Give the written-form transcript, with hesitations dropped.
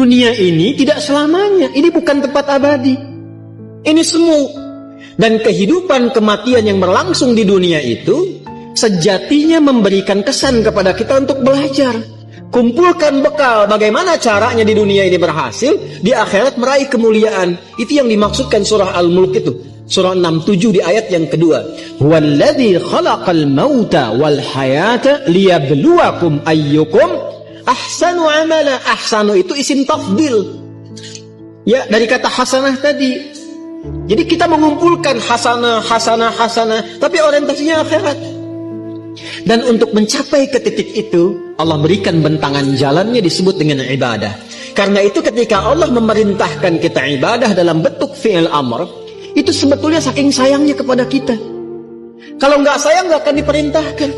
Dunia ini tidak selamanya. Ini bukan tempat abadi. Ini semu. Dan kehidupan kematian yang berlangsung di dunia itu sejatinya memberikan kesan kepada kita untuk belajar. Kumpulkan bekal bagaimana caranya di dunia ini berhasil, di akhirat meraih kemuliaan. Itu yang dimaksudkan surah Al-Mulk itu. Surah 67 di ayat yang kedua. Huwallazi khalaqal mauta wal hayata liyabluwakum ayyukum ahsanu amala. Ahsanu itu isim tafdil. Ya, dari kata hasanah tadi. Jadi kita mengumpulkan hasanah, tapi orientasinya akhirat. Dan untuk mencapai ke titik itu, Allah berikan bentangan jalannya disebut dengan ibadah. Karena itu ketika Allah memerintahkan kita ibadah dalam bentuk fi'il amr, itu sebetulnya saking sayangnya kepada kita. Kalau nggak sayang nggak akan diperintahkan.